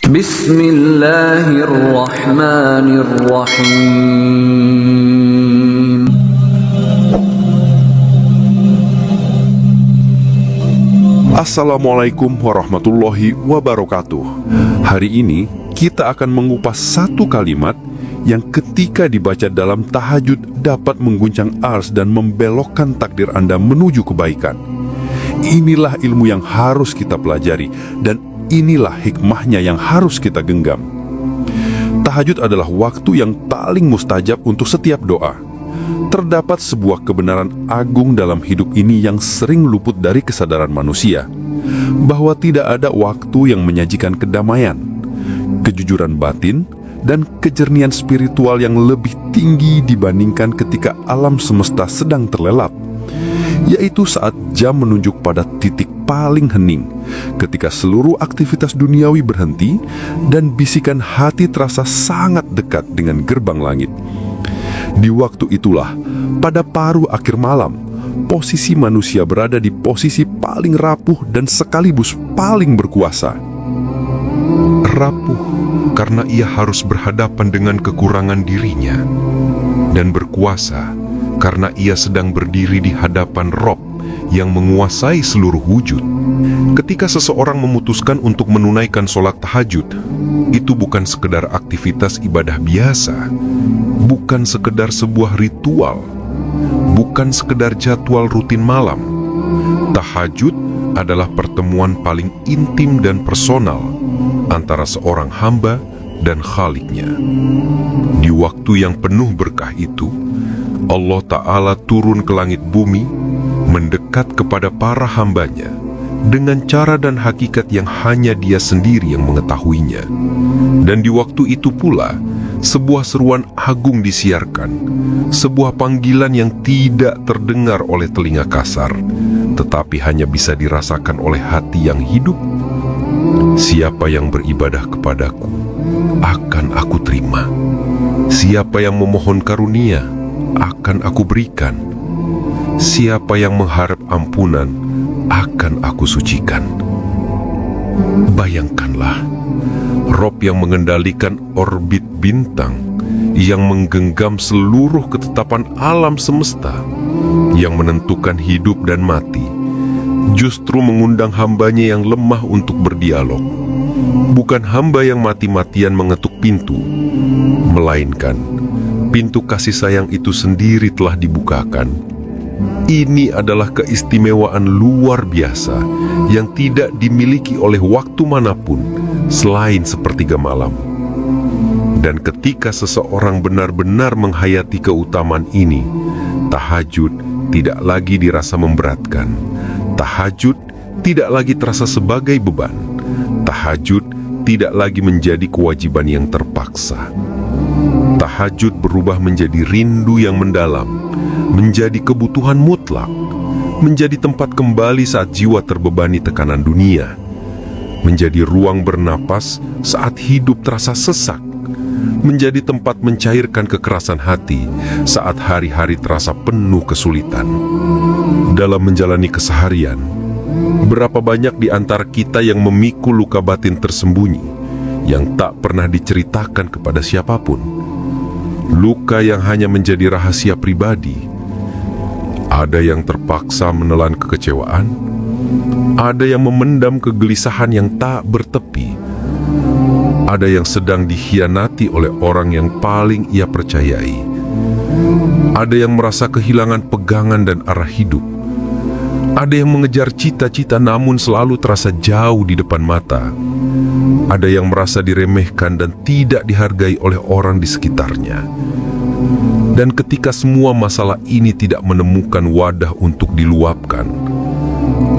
Bismillahirrahmanirrahim. Assalamualaikum warahmatullahi wabarakatuh. Hari ini kita akan mengupas satu kalimat yang ketika dibaca dalam tahajud dapat mengguncang ars dan membelokkan takdir Anda menuju kebaikan. Inilah ilmu yang harus kita pelajari dan inilah hikmahnya yang harus kita genggam. Tahajud adalah waktu yang paling mustajab untuk setiap doa. Terdapat sebuah kebenaran agung dalam hidup ini yang sering luput dari kesadaran manusia, bahwa tidak ada waktu yang menyajikan kedamaian, kejujuran batin, dan kejernihan spiritual yang lebih tinggi dibandingkan ketika alam semesta sedang terlelap, yaitu saat jam menunjuk pada titik paling hening, ketika seluruh aktivitas duniawi berhenti dan bisikan hati terasa sangat dekat dengan gerbang langit. Di waktu itulah, pada paruh akhir malam, posisi manusia berada di posisi paling rapuh dan sekaligus paling berkuasa. Rapuh karena ia harus berhadapan dengan kekurangan dirinya, dan berkuasa karena ia sedang berdiri di hadapan Rob yang menguasai seluruh wujud. Ketika seseorang memutuskan untuk menunaikan sholat tahajud, itu bukan sekedar aktivitas ibadah biasa, bukan sekedar sebuah ritual, bukan sekedar jadwal rutin malam. Tahajud adalah pertemuan paling intim dan personal antara seorang hamba dan Khaliknya. Di waktu yang penuh berkah itu, Allah Ta'ala turun ke langit bumi, mendekat kepada para hambanya dengan cara dan hakikat yang hanya Dia sendiri yang mengetahuinya. Dan di waktu itu pula, sebuah seruan agung disiarkan, sebuah panggilan yang tidak terdengar oleh telinga kasar, tetapi hanya bisa dirasakan oleh hati yang hidup. Siapa yang beribadah kepadaku, akan aku terima. Siapa yang memohon karunia, akan aku berikan. Siapa yang mengharap ampunan, akan aku sucikan. Bayangkanlah, Rob yang mengendalikan orbit bintang, yang menggenggam seluruh ketetapan alam semesta, yang menentukan hidup dan mati, justru mengundang hambanya yang lemah untuk berdialog. Bukan hamba yang mati-matian mengetuk pintu, melainkan pintu kasih sayang itu sendiri telah dibukakan. Ini adalah keistimewaan luar biasa yang tidak dimiliki oleh waktu manapun selain sepertiga malam. Dan ketika seseorang benar-benar menghayati keutamaan ini, tahajud tidak lagi dirasa memberatkan. Tahajud tidak lagi terasa sebagai beban. Tahajud tidak lagi menjadi kewajiban yang terpaksa. Tahajud berubah menjadi rindu yang mendalam, menjadi kebutuhan mutlak, menjadi tempat kembali saat jiwa terbebani tekanan dunia, menjadi ruang bernapas saat hidup terasa sesak, menjadi tempat mencairkan kekerasan hati saat hari-hari terasa penuh kesulitan. Dalam menjalani keseharian, berapa banyak di antara kita yang memikul luka batin tersembunyi yang tak pernah diceritakan kepada siapapun. Luka yang hanya menjadi rahasia pribadi. Ada yang terpaksa menelan kekecewaan, ada yang memendam kegelisahan yang tak bertepi, ada yang sedang dikhianati oleh orang yang paling ia percayai, ada yang merasa kehilangan pegangan dan arah hidup, ada yang mengejar cita-cita namun selalu terasa jauh di depan mata, ada yang merasa diremehkan dan tidak dihargai oleh orang di sekitarnya. Dan ketika semua masalah ini tidak menemukan wadah untuk diluapkan,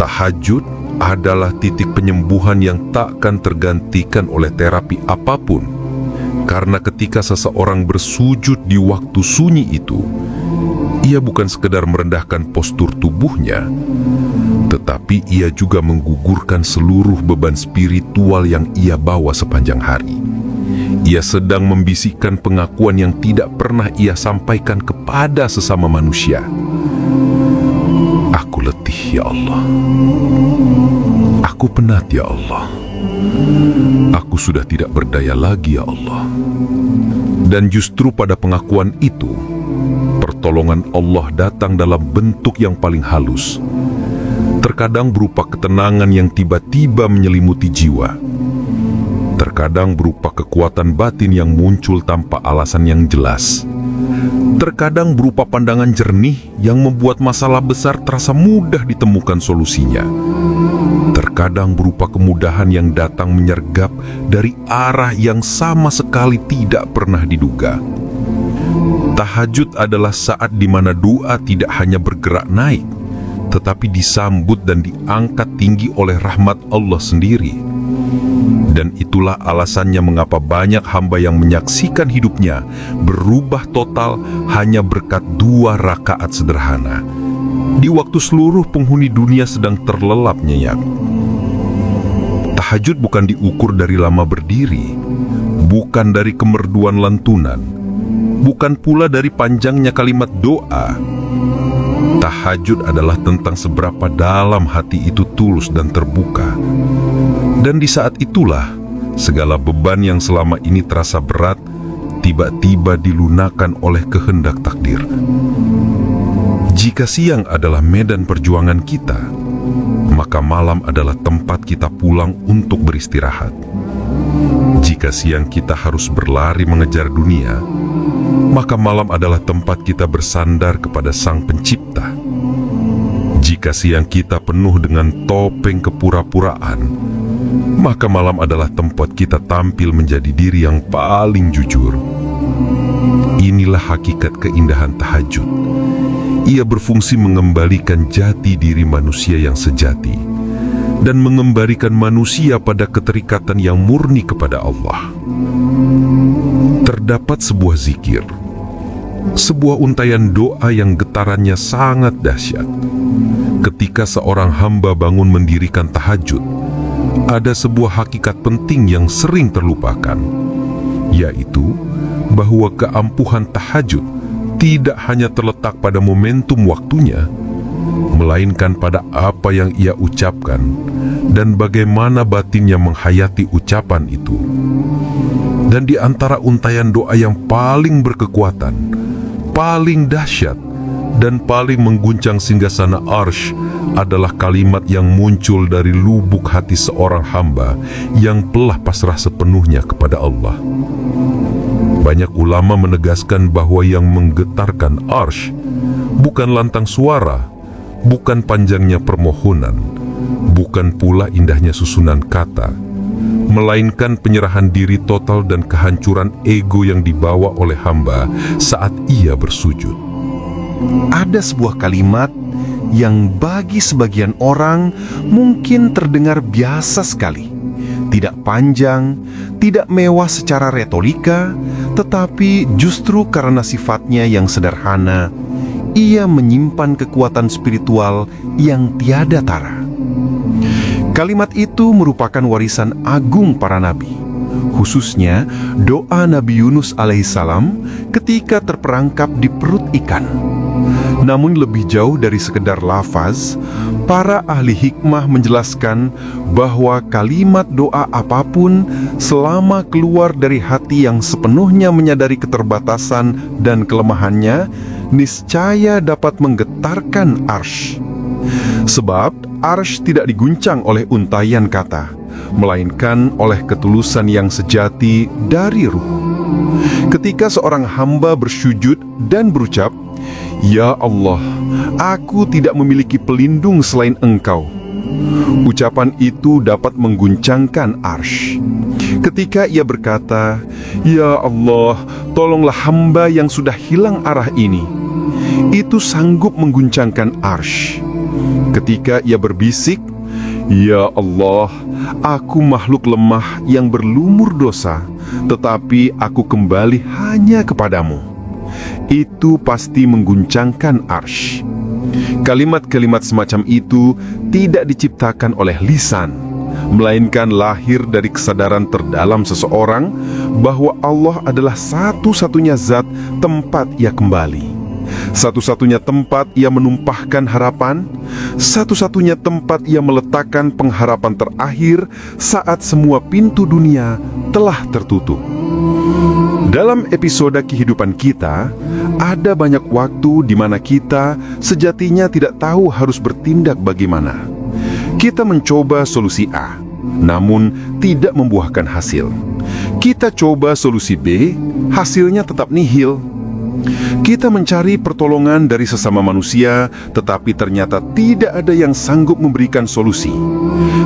tahajud adalah titik penyembuhan yang takkan tergantikan oleh terapi apapun. Karena ketika seseorang bersujud di waktu sunyi itu, ia bukan sekedar merendahkan postur tubuhnya, tetapi ia juga menggugurkan seluruh beban spiritual yang ia bawa sepanjang hari. Ia sedang membisikkan pengakuan yang tidak pernah ia sampaikan kepada sesama manusia. Aku letih, ya Allah. Aku penat, ya Allah. Aku sudah tidak berdaya lagi, ya Allah. Dan justru pada pengakuan itu, pertolongan Allah datang dalam bentuk yang paling halus. Terkadang berupa ketenangan yang tiba-tiba menyelimuti jiwa. Terkadang berupa kekuatan batin yang muncul tanpa alasan yang jelas. Terkadang berupa pandangan jernih yang membuat masalah besar terasa mudah ditemukan solusinya. Terkadang berupa kemudahan yang datang menyergap dari arah yang sama sekali tidak pernah diduga. Tahajud adalah saat di mana doa tidak hanya bergerak naik, tetapi disambut dan diangkat tinggi oleh rahmat Allah sendiri. Dan itulah alasannya mengapa banyak hamba yang menyaksikan hidupnya berubah total hanya berkat 2 rakaat sederhana, di waktu seluruh penghuni dunia sedang terlelap nyenyak. Tahajud bukan diukur dari lama berdiri, bukan dari kemerduan lantunan, bukan pula dari panjangnya kalimat doa. Tahajud adalah tentang seberapa dalam hati itu tulus dan terbuka. Dan di saat itulah, segala beban yang selama ini terasa berat, tiba-tiba dilunakkan oleh kehendak takdir. Jika siang adalah medan perjuangan kita, maka malam adalah tempat kita pulang untuk beristirahat. Jika siang kita harus berlari mengejar dunia, maka malam adalah tempat kita bersandar kepada Sang Pencipta. Jika siang kita penuh dengan topeng kepura-puraan, maka malam adalah tempat kita tampil menjadi diri yang paling jujur. Inilah hakikat keindahan tahajud. Ia berfungsi mengembalikan jati diri manusia yang sejati dan mengembalikan manusia pada keterikatan yang murni kepada Allah. Terdapat sebuah zikir, sebuah untayan doa yang getarannya sangat dahsyat. Ketika seorang hamba bangun mendirikan tahajud, ada sebuah hakikat penting yang sering terlupakan, yaitu bahwa keampuhan tahajud tidak hanya terletak pada momentum waktunya, melainkan pada apa yang ia ucapkan dan bagaimana batinnya menghayati ucapan itu. Dan di antara untayan doa yang paling berkekuatan, paling dahsyat, dan paling mengguncang singgasana Arsy adalah kalimat yang muncul dari lubuk hati seorang hamba yang telah pasrah sepenuhnya kepada Allah. Banyak ulama menegaskan bahwa yang menggetarkan Arsy bukan lantang suara, bukan panjangnya permohonan, bukan pula indahnya susunan kata, melainkan penyerahan diri total dan kehancuran ego yang dibawa oleh hamba saat ia bersujud. Ada sebuah kalimat yang bagi sebagian orang mungkin terdengar biasa sekali. Tidak panjang, tidak mewah secara retorika, tetapi justru karena sifatnya yang sederhana, ia menyimpan kekuatan spiritual yang tiada tara. Kalimat itu merupakan warisan agung para nabi, khususnya doa Nabi Yunus alaihissalam ketika terperangkap di perut ikan. Namun lebih jauh dari sekedar lafaz, para ahli hikmah menjelaskan bahwa kalimat doa apapun selama keluar dari hati yang sepenuhnya menyadari keterbatasan dan kelemahannya, niscaya dapat menggetarkan Arsy. Sebab Arsy tidak diguncang oleh untayan kata, melainkan oleh ketulusan yang sejati dari ruh. Ketika seorang hamba bersujud dan berucap, "Ya Allah, aku tidak memiliki pelindung selain Engkau," ucapan itu dapat mengguncangkan Arsy. Ketika ia berkata, "Ya Allah, tolonglah hamba yang sudah hilang arah ini," itu sanggup mengguncangkan Arsy. Ketika ia berbisik, "Ya Allah, aku makhluk lemah yang berlumur dosa, tetapi aku kembali hanya kepadamu," itu pasti mengguncangkan Arsy. Kalimat-kalimat semacam itu tidak diciptakan oleh lisan, melainkan lahir dari kesadaran terdalam seseorang bahwa Allah adalah satu-satunya zat tempat ia kembali. Satu-satunya tempat ia menumpahkan harapan, satu-satunya tempat ia meletakkan pengharapan terakhir saat semua pintu dunia telah tertutup. Dalam episode kehidupan kita, ada banyak waktu di mana kita sejatinya tidak tahu harus bertindak bagaimana. Kita mencoba solusi A, namun tidak membuahkan hasil. Kita coba solusi B, hasilnya tetap nihil. Kita mencari pertolongan dari sesama manusia, tetapi ternyata tidak ada yang sanggup memberikan solusi.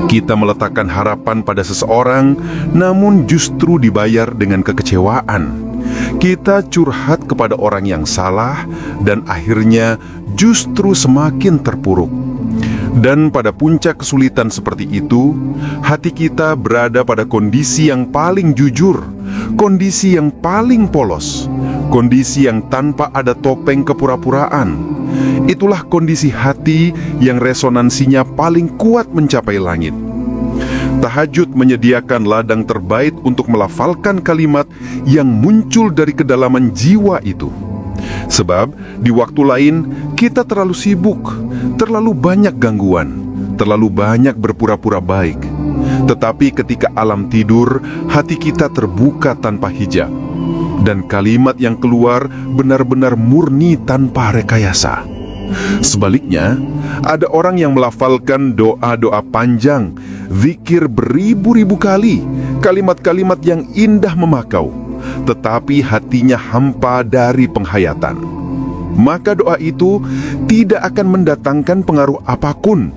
Kita meletakkan harapan pada seseorang, namun justru dibayar dengan kekecewaan. Kita curhat kepada orang yang salah, dan akhirnya justru semakin terpuruk. Dan pada puncak kesulitan seperti itu, hati kita berada pada kondisi yang paling jujur, kondisi yang paling polos, kondisi yang tanpa ada topeng kepura-puraan. Itulah kondisi hati yang resonansinya paling kuat mencapai langit. Tahajud menyediakan ladang terbaik untuk melafalkan kalimat yang muncul dari kedalaman jiwa itu. Sebab di waktu lain kita terlalu sibuk, terlalu banyak gangguan, terlalu banyak berpura-pura baik. Tetapi ketika alam tidur, hati kita terbuka tanpa hijab. Dan kalimat yang keluar benar-benar murni tanpa rekayasa. Sebaliknya, ada orang yang melafalkan doa-doa panjang, zikir beribu-ribu kali, kalimat-kalimat yang indah memakau, tetapi hatinya hampa dari penghayatan. Maka doa itu tidak akan mendatangkan pengaruh apapun,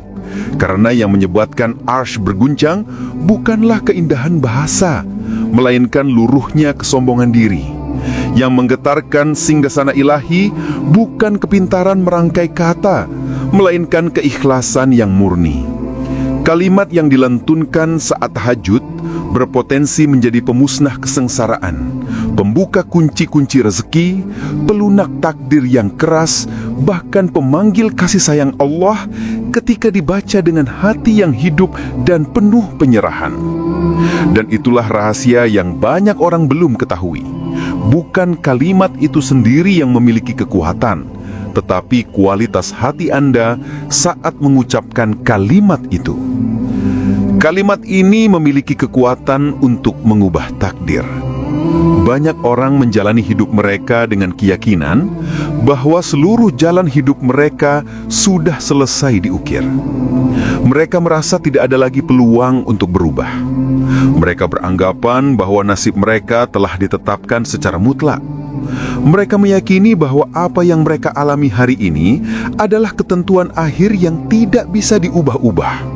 karena yang menyebabkan arsy berguncang bukanlah keindahan bahasa, melainkan luruhnya kesombongan diri. Yang menggetarkan singgasana ilahi bukan kepintaran merangkai kata, melainkan keikhlasan yang murni. Kalimat yang dilantunkan saat tahajud berpotensi menjadi pemusnah kesengsaraan, pembuka kunci-kunci rezeki, pelunak takdir yang keras, bahkan pemanggil kasih sayang Allah ketika dibaca dengan hati yang hidup dan penuh penyerahan. Dan itulah rahasia yang banyak orang belum ketahui. Bukan kalimat itu sendiri yang memiliki kekuatan, tetapi kualitas hati Anda saat mengucapkan kalimat itu. Kalimat ini memiliki kekuatan untuk mengubah takdir. Banyak orang menjalani hidup mereka dengan keyakinan bahwa seluruh jalan hidup mereka sudah selesai diukir. Mereka merasa tidak ada lagi peluang untuk berubah. Mereka beranggapan bahwa nasib mereka telah ditetapkan secara mutlak. Mereka meyakini bahwa apa yang mereka alami hari ini adalah ketentuan akhir yang tidak bisa diubah-ubah.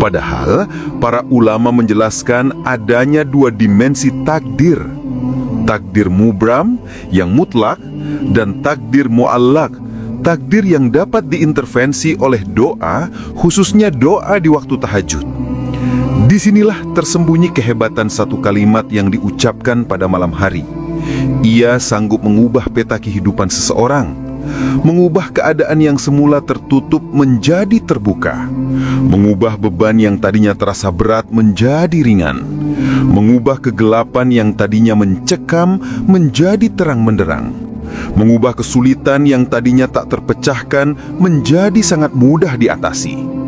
Padahal, para ulama menjelaskan adanya dua dimensi takdir. Takdir mubram yang mutlak dan takdir muallak, takdir yang dapat diintervensi oleh doa, khususnya doa di waktu tahajud. Disinilah tersembunyi kehebatan satu kalimat yang diucapkan pada malam hari. Ia sanggup mengubah peta kehidupan seseorang, mengubah keadaan yang semula tertutup menjadi terbuka, mengubah beban yang tadinya terasa berat menjadi ringan, mengubah kegelapan yang tadinya mencekam menjadi terang menderang, mengubah kesulitan yang tadinya tak terpecahkan menjadi sangat mudah diatasi.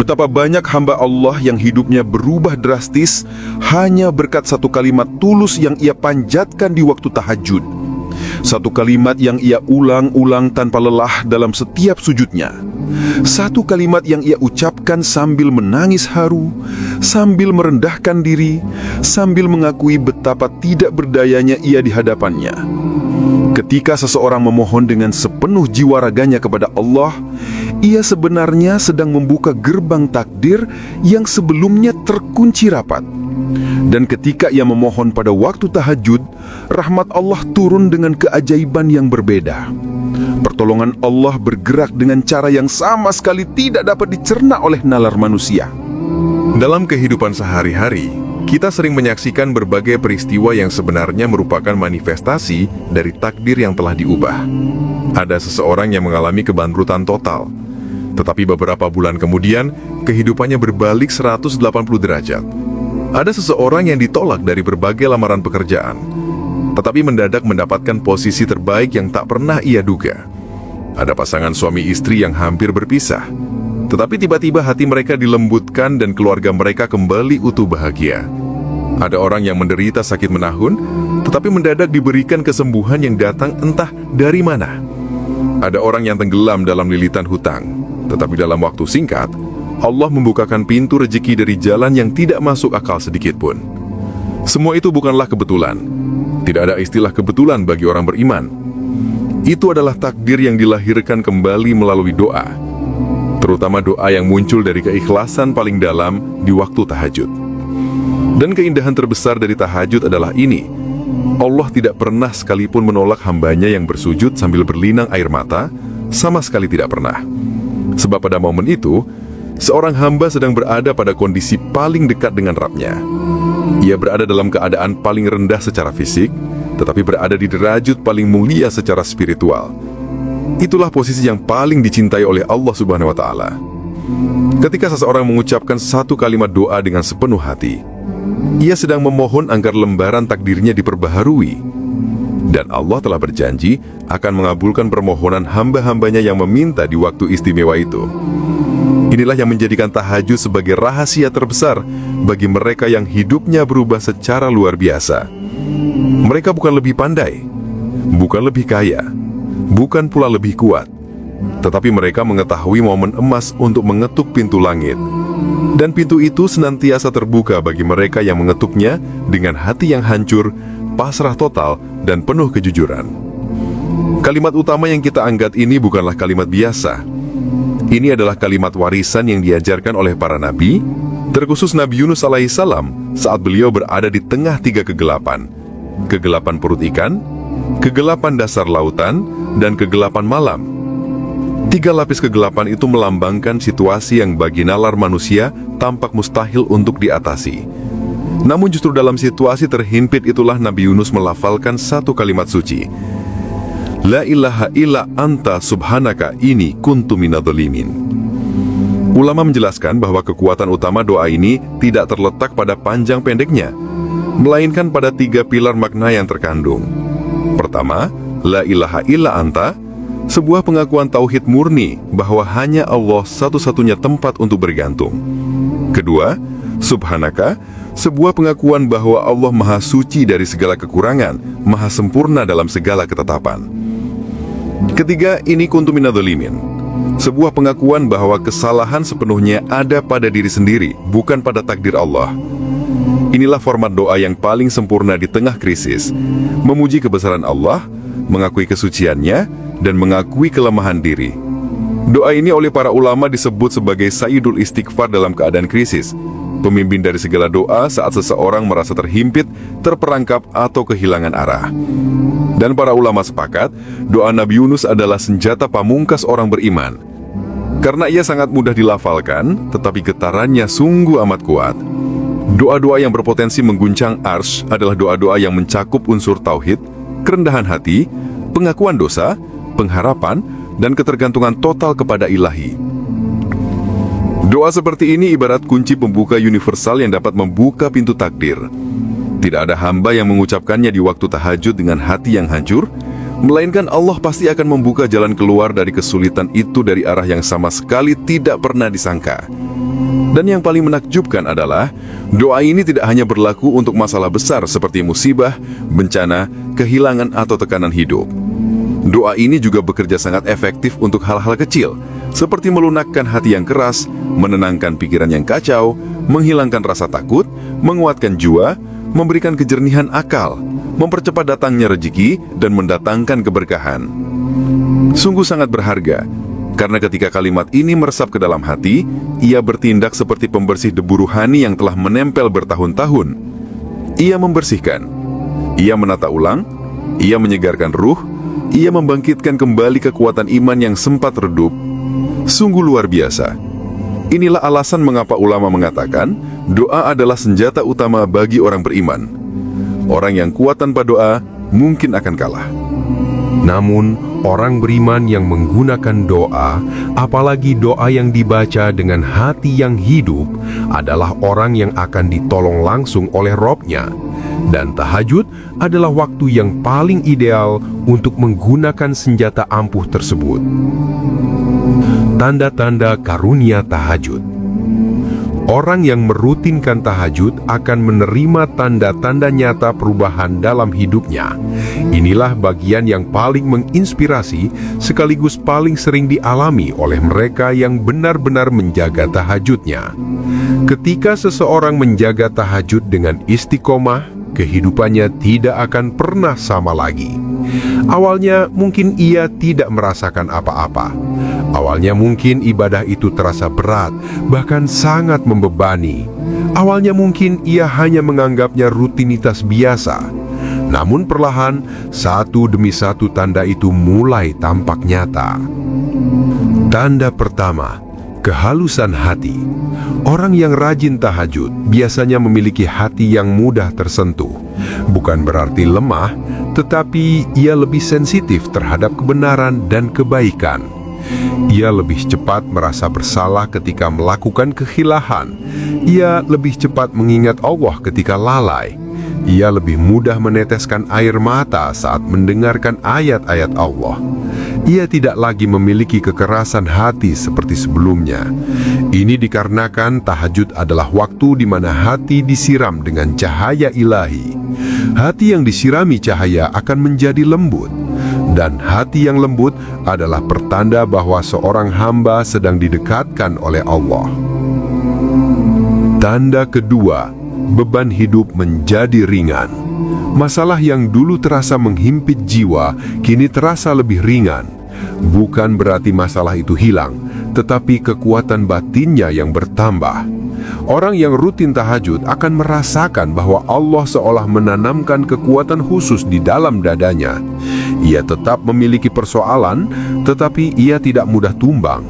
Betapa banyak hamba Allah yang hidupnya berubah drastis hanya berkat satu kalimat tulus yang ia panjatkan di waktu tahajud. Satu kalimat yang ia ulang-ulang tanpa lelah dalam setiap sujudnya. Satu kalimat yang ia ucapkan sambil menangis haru, sambil merendahkan diri, sambil mengakui betapa tidak berdayanya ia di hadapannya. Ketika seseorang memohon dengan sepenuh jiwa raganya kepada Allah, ia sebenarnya sedang membuka gerbang takdir yang sebelumnya terkunci rapat. Dan ketika ia memohon pada waktu tahajud, rahmat Allah turun dengan keajaiban yang berbeda. Pertolongan Allah bergerak dengan cara yang sama sekali tidak dapat dicerna oleh nalar manusia. Dalam kehidupan sehari-hari, kita sering menyaksikan berbagai peristiwa yang sebenarnya merupakan manifestasi dari takdir yang telah diubah. Ada seseorang yang mengalami kebangkrutan total, tetapi beberapa bulan kemudian, kehidupannya berbalik 180 derajat. Ada seseorang yang ditolak dari berbagai lamaran pekerjaan, tetapi mendadak mendapatkan posisi terbaik yang tak pernah ia duga. Ada pasangan suami istri yang hampir berpisah, tetapi tiba-tiba hati mereka dilembutkan dan keluarga mereka kembali utuh bahagia. Ada orang yang menderita sakit menahun, tetapi mendadak diberikan kesembuhan yang datang entah dari mana. Ada orang yang tenggelam dalam lilitan hutang, tetapi dalam waktu singkat, Allah membukakan pintu rezeki dari jalan yang tidak masuk akal sedikit pun. Semua itu bukanlah kebetulan. Tidak ada istilah kebetulan bagi orang beriman. Itu adalah takdir yang dilahirkan kembali melalui doa, terutama doa yang muncul dari keikhlasan paling dalam di waktu tahajud. Dan keindahan terbesar dari tahajud adalah ini: Allah tidak pernah sekalipun menolak hambanya yang bersujud sambil berlinang air mata, sama sekali tidak pernah. Sebab pada momen itu, seorang hamba sedang berada pada kondisi paling dekat dengan Rabb-nya. Ia berada dalam keadaan paling rendah secara fisik, tetapi berada di derajat paling mulia secara spiritual. Itulah posisi yang paling dicintai oleh Allah Subhanahu wa Ta'ala. Ketika seseorang mengucapkan satu kalimat doa dengan sepenuh hati, ia sedang memohon agar lembaran takdirnya diperbaharui. Dan Allah telah berjanji akan mengabulkan permohonan hamba-hambanya yang meminta di waktu istimewa itu. Inilah yang menjadikan tahajud sebagai rahasia terbesar bagi mereka yang hidupnya berubah secara luar biasa. Mereka bukan lebih pandai, bukan lebih kaya, bukan pula lebih kuat, tetapi mereka mengetahui momen emas untuk mengetuk pintu langit. Dan pintu itu senantiasa terbuka bagi mereka yang mengetuknya dengan hati yang hancur, pasrah total, dan penuh kejujuran. Kalimat utama yang kita angkat ini bukanlah kalimat biasa. Ini adalah kalimat warisan yang diajarkan oleh para nabi, terkhusus Nabi Yunus alaihissalam saat beliau berada di tengah tiga kegelapan. Kegelapan perut ikan, kegelapan dasar lautan, dan kegelapan malam. Tiga lapis kegelapan itu melambangkan situasi yang bagi nalar manusia tampak mustahil untuk diatasi. Namun justru dalam situasi terhimpit itulah Nabi Yunus melafalkan satu kalimat suci. La ilaha illa anta subhanaka inni kuntu minadh-dhalimin. Ulama menjelaskan bahwa kekuatan utama doa ini tidak terletak pada panjang pendeknya, melainkan pada tiga pilar makna yang terkandung. Pertama, la ilaha illa anta, sebuah pengakuan tauhid murni bahwa hanya Allah satu-satunya tempat untuk bergantung. Kedua, subhanaka, sebuah pengakuan bahwa Allah maha suci dari segala kekurangan, maha sempurna dalam segala ketetapan. Ketiga, ini kuntu minadh-dhalimin, sebuah pengakuan bahwa kesalahan sepenuhnya ada pada diri sendiri, bukan pada takdir Allah. Inilah format doa yang paling sempurna di tengah krisis, memuji kebesaran Allah, mengakui kesuciannya, dan mengakui kelemahan diri. Doa ini oleh para ulama disebut sebagai Sayyidul Istighfar dalam keadaan krisis, pemimpin dari segala doa saat seseorang merasa terhimpit, terperangkap, atau kehilangan arah. Dan para ulama sepakat, doa Nabi Yunus adalah senjata pamungkas orang beriman. Karena ia sangat mudah dilafalkan, tetapi getarannya sungguh amat kuat. Doa-doa yang berpotensi mengguncang arsy adalah doa-doa yang mencakup unsur tauhid, kerendahan hati, pengakuan dosa, pengharapan, dan ketergantungan total kepada ilahi. Doa seperti ini ibarat kunci pembuka universal yang dapat membuka pintu takdir. Tidak ada hamba yang mengucapkannya di waktu tahajud dengan hati yang hancur, melainkan Allah pasti akan membuka jalan keluar dari kesulitan itu dari arah yang sama sekali tidak pernah disangka. Dan yang paling menakjubkan adalah, doa ini tidak hanya berlaku untuk masalah besar seperti musibah, bencana, kehilangan, atau tekanan hidup. Doa ini juga bekerja sangat efektif untuk hal-hal kecil, seperti melunakkan hati yang keras, menenangkan pikiran yang kacau, menghilangkan rasa takut, menguatkan jiwa, memberikan kejernihan akal, mempercepat datangnya rezeki, dan mendatangkan keberkahan. Sungguh sangat berharga, karena ketika kalimat ini meresap ke dalam hati, ia bertindak seperti pembersih debu ruhani yang telah menempel bertahun-tahun. Ia membersihkan, ia menata ulang, ia menyegarkan ruh, ia membangkitkan kembali kekuatan iman yang sempat redup. Sungguh luar biasa. Inilah alasan mengapa ulama mengatakan, doa adalah senjata utama bagi orang beriman. Orang yang kuat tanpa doa mungkin akan kalah. Namun, orang beriman yang menggunakan doa, apalagi doa yang dibaca dengan hati yang hidup, adalah orang yang akan ditolong langsung oleh Rabb-nya. Dan tahajud adalah waktu yang paling ideal untuk menggunakan senjata ampuh tersebut. Tanda-tanda karunia tahajud. Orang yang merutinkan tahajud akan menerima tanda-tanda nyata perubahan dalam hidupnya. Inilah bagian yang paling menginspirasi sekaligus paling sering dialami oleh mereka yang benar-benar menjaga tahajudnya. Ketika seseorang menjaga tahajud dengan istiqomah, kehidupannya tidak akan pernah sama lagi. Awalnya mungkin ia tidak merasakan apa-apa. Awalnya mungkin ibadah itu terasa berat, bahkan sangat membebani. Awalnya mungkin ia hanya menganggapnya rutinitas biasa. Namun perlahan, satu demi satu tanda itu mulai tampak nyata. Tanda pertama, kehalusan hati. Orang yang rajin tahajud biasanya memiliki hati yang mudah tersentuh. Bukan berarti lemah, tetapi ia lebih sensitif terhadap kebenaran dan kebaikan. Ia lebih cepat merasa bersalah ketika melakukan kekhilafan. Ia lebih cepat mengingat Allah ketika lalai. Ia lebih mudah meneteskan air mata saat mendengarkan ayat-ayat Allah. Ia tidak lagi memiliki kekerasan hati seperti sebelumnya. Ini dikarenakan tahajud adalah waktu di mana hati disiram dengan cahaya ilahi. Hati yang disirami cahaya akan menjadi lembut. Dan hati yang lembut adalah pertanda bahwa seorang hamba sedang didekatkan oleh Allah. Tanda kedua, beban hidup menjadi ringan. Masalah yang dulu terasa menghimpit jiwa, kini terasa lebih ringan. Bukan berarti masalah itu hilang, tetapi kekuatan batinnya yang bertambah. Orang yang rutin tahajud akan merasakan bahwa Allah seolah menanamkan kekuatan khusus di dalam dadanya. Ia tetap memiliki persoalan, tetapi ia tidak mudah tumbang.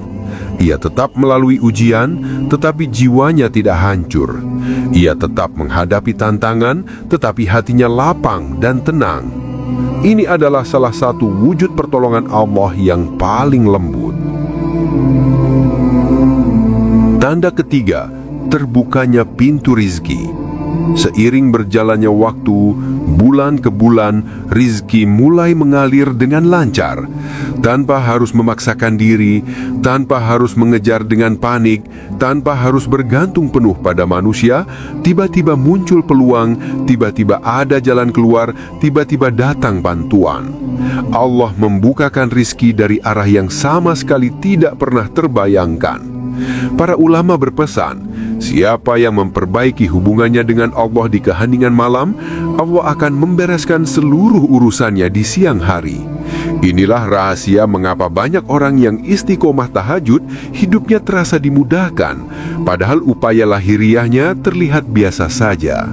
Ia tetap melalui ujian, tetapi jiwanya tidak hancur. Ia tetap menghadapi tantangan, tetapi hatinya lapang dan tenang. Ini adalah salah satu wujud pertolongan Allah yang paling lembut. Tanda ketiga, terbukanya pintu rizki. Seiring berjalannya waktu, bulan ke bulan, rizki mulai mengalir dengan lancar. Tanpa harus memaksakan diri, tanpa harus mengejar dengan panik, tanpa harus bergantung penuh pada manusia, tiba-tiba muncul peluang, tiba-tiba ada jalan keluar, tiba-tiba datang bantuan. Allah membukakan rizki dari arah yang sama sekali tidak pernah terbayangkan. Para ulama berpesan, siapa yang memperbaiki hubungannya dengan Allah di keheningan malam, Allah akan membereskan seluruh urusannya di siang hari. Inilah rahasia mengapa banyak orang yang istiqomah tahajud hidupnya terasa dimudahkan, padahal upaya lahiriahnya terlihat biasa saja.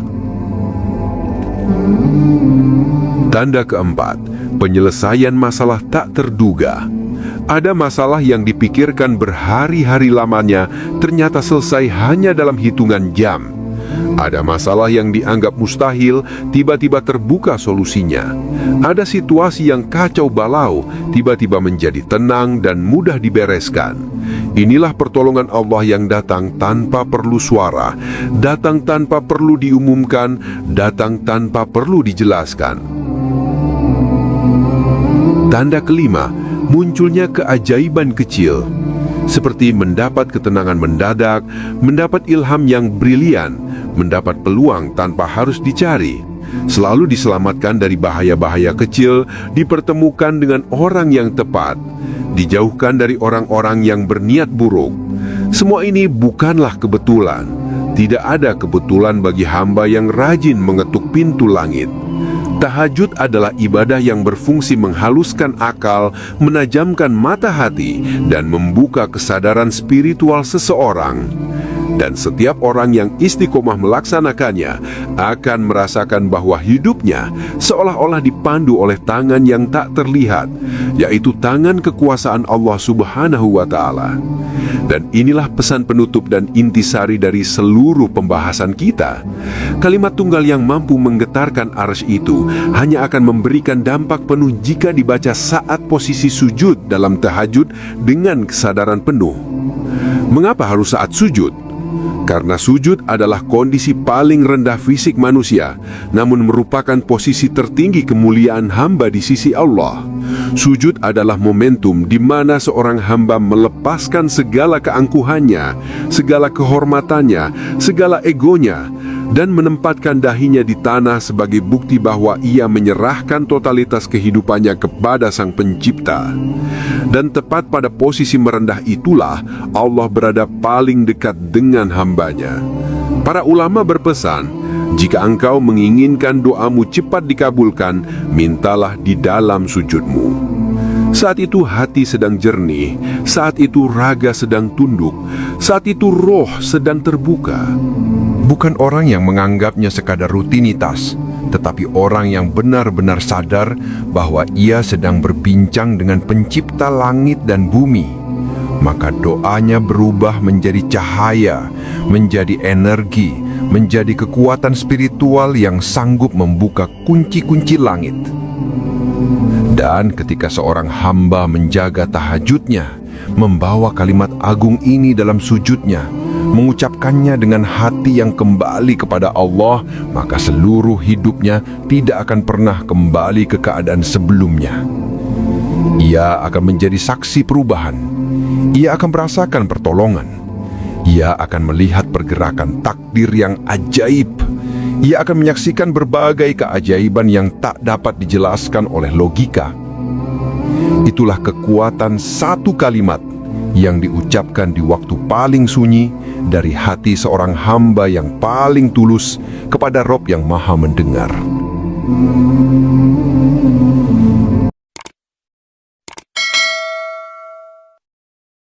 Tanda keempat, penyelesaian masalah tak terduga. Ada masalah yang dipikirkan berhari-hari lamanya ternyata selesai hanya dalam hitungan jam. Ada masalah yang dianggap mustahil, tiba-tiba terbuka solusinya. Ada situasi yang kacau balau, tiba-tiba menjadi tenang dan mudah dibereskan. Inilah pertolongan Allah yang datang tanpa perlu suara, datang tanpa perlu diumumkan, datang tanpa perlu dijelaskan. Tanda kelima, munculnya keajaiban kecil, seperti mendapat ketenangan mendadak, mendapat ilham yang brilian, mendapat peluang tanpa harus dicari, selalu diselamatkan dari bahaya-bahaya kecil, dipertemukan dengan orang yang tepat, dijauhkan dari orang-orang yang berniat buruk. Semua ini bukanlah kebetulan. Tidak ada kebetulan bagi hamba yang rajin mengetuk pintu langit. Tahajud adalah ibadah yang berfungsi menghaluskan akal, menajamkan mata hati, dan membuka kesadaran spiritual seseorang. Dan setiap orang yang istiqomah melaksanakannya akan merasakan bahwa hidupnya seolah-olah dipandu oleh tangan yang tak terlihat, yaitu tangan kekuasaan Allah Subhanahu wa Ta'ala. Dan inilah pesan penutup dan intisari dari seluruh pembahasan kita. Kalimat tunggal yang mampu menggetarkan arsy itu hanya akan memberikan dampak penuh jika dibaca saat posisi sujud dalam tahajud dengan kesadaran penuh. Mengapa harus saat sujud? Karena sujud adalah kondisi paling rendah fisik manusia, namun merupakan posisi tertinggi kemuliaan hamba di sisi Allah. Sujud adalah momentum di mana seorang hamba melepaskan segala keangkuhannya, segala kehormatannya, segala egonya, dan menempatkan dahinya di tanah sebagai bukti bahwa ia menyerahkan totalitas kehidupannya kepada Sang Pencipta. Dan tepat pada posisi merendah itulah Allah berada paling dekat dengan hambanya. Para ulama berpesan, jika engkau menginginkan doamu cepat dikabulkan, mintalah di dalam sujudmu. Saat itu hati sedang jernih, saat itu raga sedang tunduk, saat itu roh sedang terbuka. Bukan orang yang menganggapnya sekadar rutinitas, tetapi orang yang benar-benar sadar bahwa ia sedang berbincang dengan Pencipta langit dan bumi. Maka doanya berubah menjadi cahaya, menjadi energi, menjadi kekuatan spiritual yang sanggup membuka kunci-kunci langit. Dan ketika seorang hamba menjaga tahajudnya, membawa kalimat agung ini dalam sujudnya, mengucapkannya dengan hati yang kembali kepada Allah, maka seluruh hidupnya tidak akan pernah kembali ke keadaan sebelumnya. Ia akan menjadi saksi perubahan. Ia akan merasakan pertolongan. Ia akan melihat pergerakan takdir yang ajaib. Ia akan menyaksikan berbagai keajaiban yang tak dapat dijelaskan oleh logika. Itulah kekuatan satu kalimat yang diucapkan di waktu paling sunyi dari hati seorang hamba yang paling tulus kepada Rob yang Maha Mendengar.